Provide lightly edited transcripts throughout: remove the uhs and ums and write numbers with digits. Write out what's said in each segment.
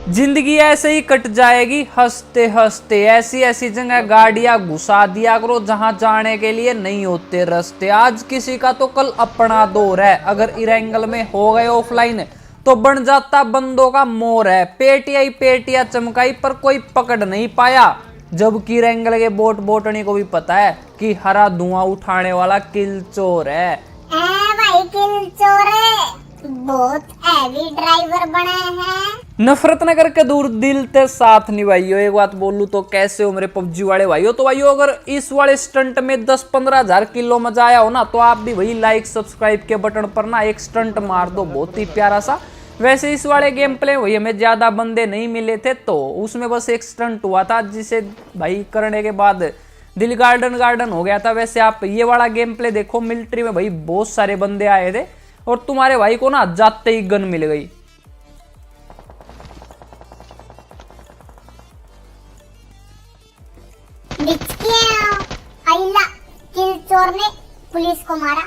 जिंदगी ऐसे ही कट जाएगी हंसते हंसते। ऐसी ऐसी जगह गाड़ियां घुसा दिया करो जहां जाने के लिए नहीं होते रास्ते। आज किसी का तो कल अपना दौर है। अगर इरेंगल में हो गए ऑफलाइन तो बन जाता बंदों का मोर है। पेटिया ही पेटिया चमकाई पर कोई पकड़ नहीं पाया। जबकि इरेंगल के बोटनी को भी पता है कि हरा धुआं उठाने वाला किलचोर है। भाई किलचोर है, बहुत हैवी ड्राइवर बने हैं। नफरत न करके दूर दिल ते साथ निभाइयो। एक बात बोलूं तो कैसे हो मेरे पबजी वाले भाइयों। तो भाइयों अगर इस वाले स्टंट में 10-15 हजार किलो मजा आया हो ना तो आप भी वही लाइक सब्सक्राइब के बटन पर ना एक स्टंट मार दो, बहुत ही प्यारा सा। वैसे इस वाले गेम प्ले वही हमें ज्यादा बंदे नहीं मिले थे तो उसमें बस एक स्टंट हुआ था जिसे भाई करने के बाद दिल गार्डन हो गया था। वैसे आप ये वाला गेम प्ले देखो, मिलिट्री में भाई बहुत सारे बंदे आए थे और तुम्हारे भाई को ना जाते ही गन मिल गई। किलचोर ने पुलिस को मारा।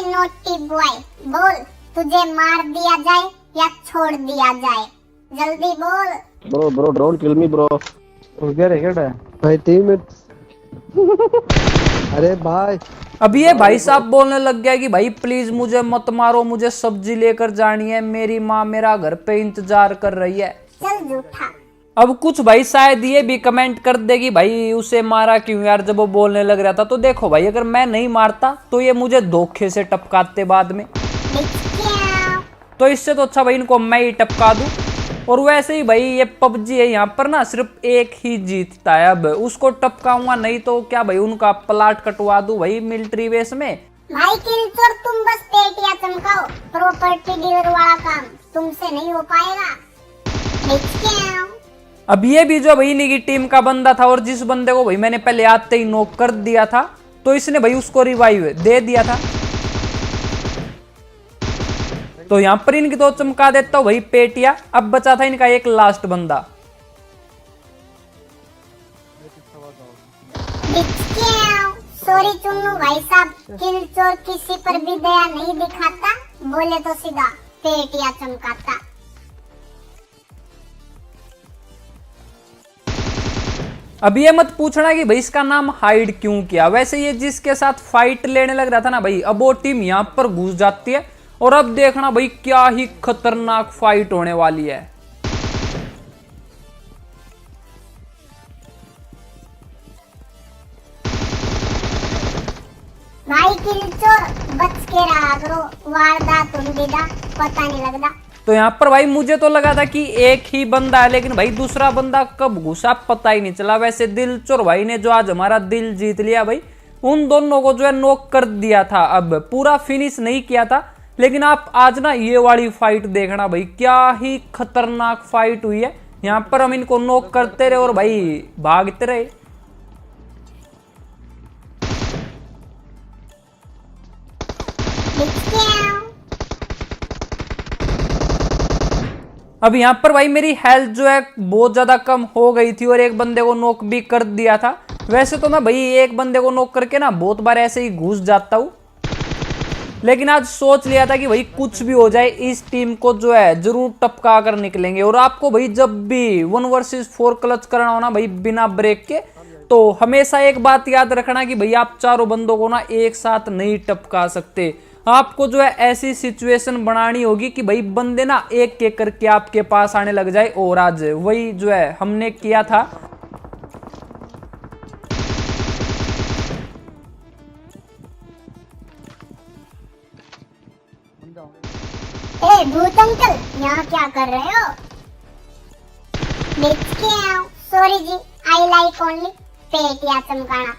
नोटी बॉय, बोल तुझे मार दिया जाए या छोड़ दिया जाए, जल्दी बोल। Bro don't kill me bro. हो गया रे क्या भाई 3 मिनट। अरे भाई अब ये भाई साहब बोलने लग गया कि भाई प्लीज मुझे मत मारो, मुझे सब्जी लेकर जानी है, मेरी माँ मेरा घर पे इंतजार कर रही है। चल झूठा। अब कुछ भाई शायद ये भी कमेंट कर देगी भाई उसे मारा क्यों यार जब वो बोलने लग रहा था। तो देखो भाई अगर मैं नहीं मारता तो ये मुझे धोखे से टपकाते बाद में, तो इससे तो अच्छा भाई इनको मैं ही टपका दूं। और वैसे ही भाई ये पबजी है, यहाँ पर ना सिर्फ एक ही जीतता है। अब उसको टपकाऊंगा नहीं तो क्या भाई उनका प्लाट कटवा दूं भाई मिलिट्री बेस में। भाई किलचोर तुम बस पेटियां चमकाओ, प्रॉपर्टी डीलर वाला काम तुमसे नहीं हो पाएगा। अब ये भी जो भाई इन्हीं की टीम का बंदा था और जिस बंदे को भाई मैंने पहले आते ही नॉक कर दिया था तो इसने भाई उसको रिवाइव दे दिया था। तो यहाँ पर इनकी तो चमका देता हूँ भाई पेटिया। अब बचा था इनका एक लास्ट बंदा। सॉरी चुन्नू भाई साहब, किलचोर किसी पर भी दया नहीं दिखाता, बोले तो सीधा पेटियां चमकाता। अब ये मत पूछना कि भाई इसका नाम हाइड क्यों किया। वैसे ये जिसके साथ फाइट लेने लग रहा था ना भाई, अब वो टीम यहाँ पर घुस जाती है और अब देखना भाई क्या ही खतरनाक फाइट होने वाली है। भाई किलचोर बच के रहा करो, वारदात पता नहीं लगता। तो यहाँ पर भाई मुझे तो लगा था कि एक ही बंदा है, लेकिन भाई दूसरा बंदा कब घुसा पता ही नहीं चला। वैसे दिलचोर भाई ने जो आज हमारा दिल जीत लिया भाई, उन दोनों को जो है नॉक कर दिया था। अब पूरा फिनिश नहीं किया था, लेकिन आप आज ना ये वाली फाइट देखना भाई क्या ही खतरनाक फाइट हुई है। यहाँ पर हम इनको नॉक करते रहे और भाई भागते रहे। अब यहाँ पर भाई मेरी हेल्थ जो है बहुत ज्यादा कम हो गई थी और एक बंदे को नॉक भी कर दिया था। वैसे तो मैं भाई एक बंदे को नॉक करके ना बहुत बार ऐसे ही घुस जाता हूँ, लेकिन आज सोच लिया था कि भाई कुछ भी हो जाए इस टीम को जो है जरूर टपका कर निकलेंगे। और आपको भाई जब भी 1 वर्सेस 4 क्लच करना हो ना भाई बिना ब्रेक के, तो हमेशा एक बात याद रखना कि भाई आप चारों बंदों को ना एक साथ नहीं टपका सकते। आपको जो है ऐसी सिचुएशन बनानी होगी कि भाई बंदे ना एक एक करके आपके पास आने लग जाए। और आज वही जो है हमने किया था। ए भूत अंकल, यहाँ क्या कर रहे हो? सॉरी जी, आई लाइक ओनली पेटियां चमकाना।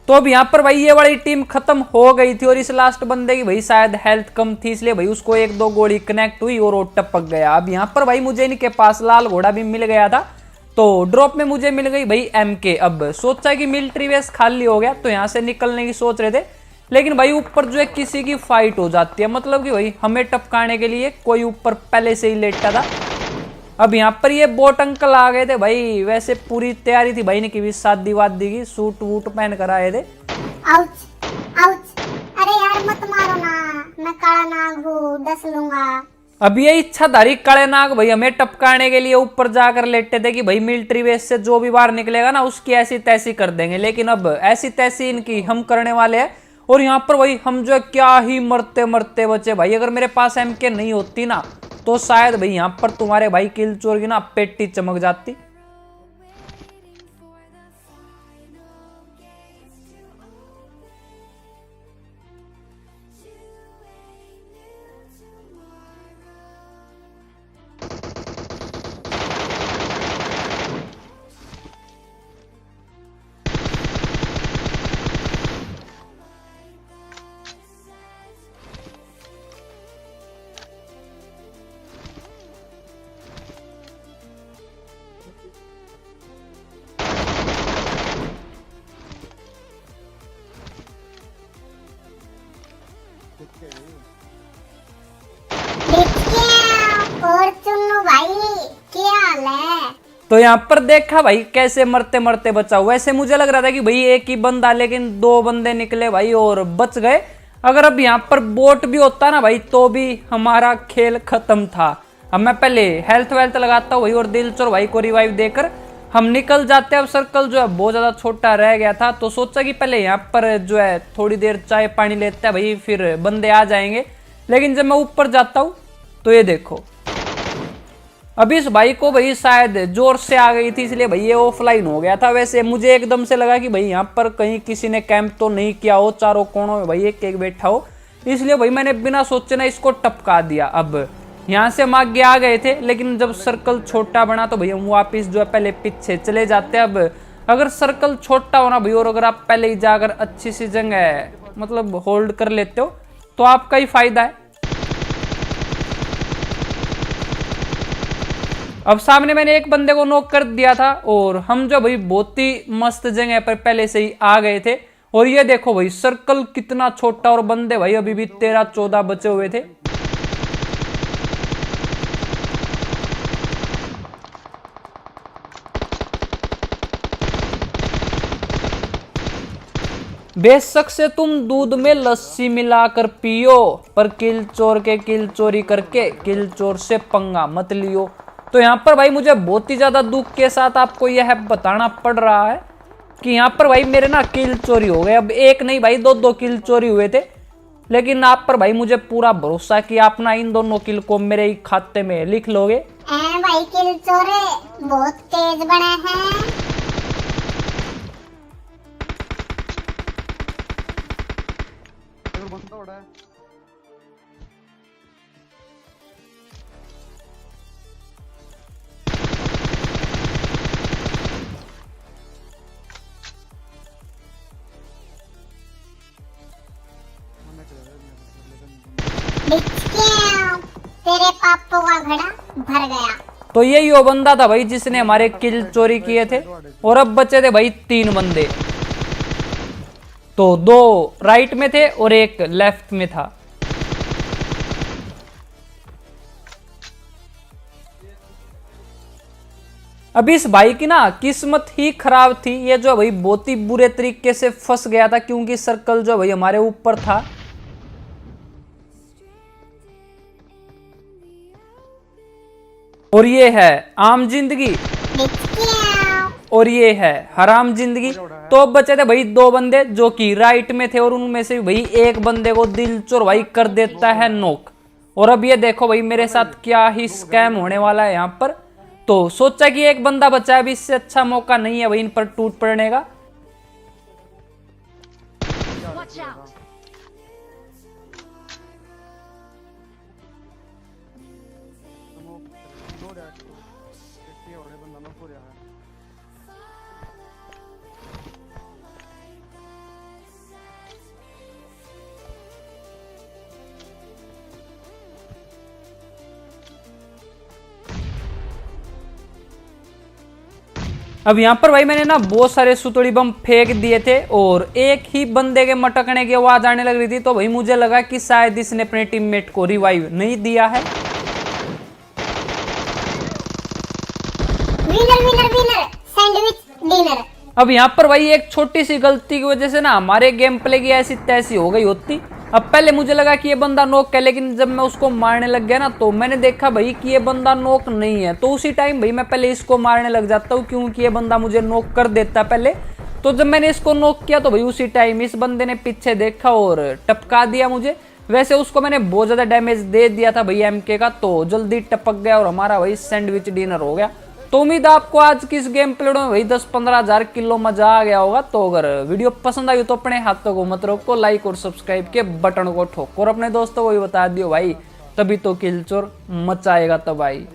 तो अब यहाँ पर भाई ये वाली टीम खत्म हो गई थी और इस लास्ट बंदे की भाई शायद हेल्थ कम थी, इसलिए भाई उसको 1-2 गोली कनेक्ट हुई और वो टपक गया। अब यहाँ पर भाई मुझे इनके पास लाल घोड़ा भी मिल गया था, तो ड्रॉप में मुझे मिल गई भाई MK। अब सोचा कि मिलिट्री बेस खाली हो गया तो यहाँ से निकलने की सोच रहे थे, लेकिन भाई ऊपर जो है किसी की फाइट हो जाती है। मतलब कि भाई हमें टपकाने के लिए कोई ऊपर पहले से ही लेटा था। अब यहाँ पर ये बोट अंकल आ गए थे भाई। वैसे पूरी तैयारी थी भाई ने की भी शादी वादी की, सूट वूट पहन कर आए थे। आउच आउच, अरे यार मत मारो ना, मैं काला नाग हूँ, डस लूंगा। अब ये इच्छाधारी काले नाग भाई हमें टपकाने के लिए ऊपर जाकर लेटे थे कि भाई मिलिट्री बेस से जो भी बाहर निकलेगा ना उसकी ऐसी तैसी कर देंगे। लेकिन अब ऐसी तैसी इनकी हम करने वाले हैं। और यहाँ पर भाई हम जो है क्या ही मरते मरते बचे भाई। अगर मेरे पास MK नहीं होती ना तो शायद भाई यहाँ पर तुम्हारे भाई किल चोर की ना पेटी चमक जाती। और चुन्नू भाई क्या हाल है? तो यहाँ पर देखा भाई कैसे मरते मरते बचा। वैसे मुझे लग रहा था कि भाई एक ही बंदा, लेकिन दो बंदे निकले भाई और बच गए। अगर अब यहाँ पर बोट भी होता ना भाई तो भी हमारा खेल खत्म था। अब मैं पहले हेल्थ वेल्थ लगाता हूँ भाई और दिल चोर भाई को रिवाइव देकर हम निकल जाते हैं। अब सर्कल जो है बहुत ज्यादा छोटा रह गया था तो सोचा कि पहले यहाँ पर जो है थोड़ी देर चाय पानी लेते हैं भाई, फिर बंदे आ जाएंगे। लेकिन जब मैं ऊपर जाता हूँ तो ये देखो, अभी इस भाई को भाई शायद जोर से आ गई थी इसलिए भाई ये ऑफलाइन हो गया था। वैसे मुझे एकदम से लगा कि भाई यहाँ पर कहीं किसी ने कैंप तो नहीं किया हो, चारों कोनों में भाई एक एक बैठा हो, इसलिए भाई मैंने बिना सोचे ना इसको टपका दिया। अब यहाँ से हम आगे आ गए थे, लेकिन जब सर्कल छोटा बना तो भाई हम वापिस जो है पहले पीछे चले जाते। अब अगर सर्कल छोटा होना भाई और अगर आप पहले ही जाकर अच्छी सी जगह मतलब होल्ड कर लेते हो तो आपका ही फायदा है। अब सामने मैंने एक बंदे को नॉक कर दिया था और हम जो भाई बहुत ही मस्त जगह पर पहले से ही आ गए थे। और ये देखो भाई सर्कल कितना छोटा और बंदे भाई अभी भी 13-14 बचे हुए थे। बेशक से तुम दूध में लस्सी मिलाकर पियो, पर किल चोर के किल चोरी करके किल चोर से पंगा मत लियो। तो यहाँ पर भाई मुझे बहुत ही ज्यादा दुख के साथ आपको यह बताना पड़ रहा है कि यहाँ पर भाई मेरे ना किल चोरी हो गए। अब एक नहीं भाई दो किल चोरी हुए थे। लेकिन आप पर भाई मुझे पूरा भरोसा कि आप ना इन दोनों किल को मेरे ही खाते में लिख लोगे। भाई किल चोरे बहुत तेज बने हैं। तेरे पापों का घड़ा भर गया। तो यही वो बंदा था भाई जिसने हमारे किल चोरी किए थे। और अब बचे थे भाई 3 बंदे, तो 2 राइट में थे और एक लेफ्ट में था। अभी इस भाई की ना किस्मत ही खराब थी। ये जो भाई बहुत ही बुरे तरीके से फंस गया था क्योंकि सर्कल जो भाई हमारे ऊपर था। और ये है आम जिंदगी और ये है हराम जिंदगी। तो अब बचे थे भाई 2 बंदे जो कि राइट में थे और उनमें से भाई एक बंदे को दिल चोर भाई कर देता है नॉक। और अब ये देखो भाई मेरे साथ क्या ही स्कैम होने वाला है यहाँ पर। तो सोचा कि एक बंदा बचा है, अभी इससे अच्छा मौका नहीं है भाई इन पर टूट पड़ने का। अब यहाँ पर भाई मैंने ना बहुत सारे सुतड़ी बम फेंक दिए थे और एक ही बंदे के मटकने की आवाज आने लग रही थी। तो भाई मुझे लगा कि शायद इसने अपने टीममेट को रिवाइव नहीं दिया है। Winner winner winner sandwich dinner. अब यहाँ पर भाई एक छोटी सी गलती की वजह से ना हमारे गेम प्ले की ऐसी तैसी हो गई होती। अब पहले मुझे लगा कि ये बंदा नॉक है, लेकिन जब मैं उसको मारने लग गया ना तो मैंने देखा भाई कि ये बंदा नॉक नहीं है। तो उसी टाइम भाई मैं पहले इसको मारने लग जाता हूँ, क्योंकि ये बंदा मुझे नॉक कर देता पहले। तो जब मैंने इसको नॉक किया तो भाई उसी टाइम इस बंदे ने पीछे देखा और टपका दिया मुझे। वैसे उसको मैंने बहुत ज्यादा डैमेज दे दिया था भाई एमके का, तो जल्दी टपक गया और हमारा भाई सैंडविच डिनर हो गया। तो उम्मीद है आपको आज की इस गेम प्ले में भाई 10-15 हज़ार किलो मजा आ गया होगा। तो अगर वीडियो पसंद आई तो अपने हाथों को मत रोको, लाइक और सब्सक्राइब के बटन को ठोको और अपने दोस्तों को भी बता दियो भाई, तभी तो किल चोर मचाएगा तबाही।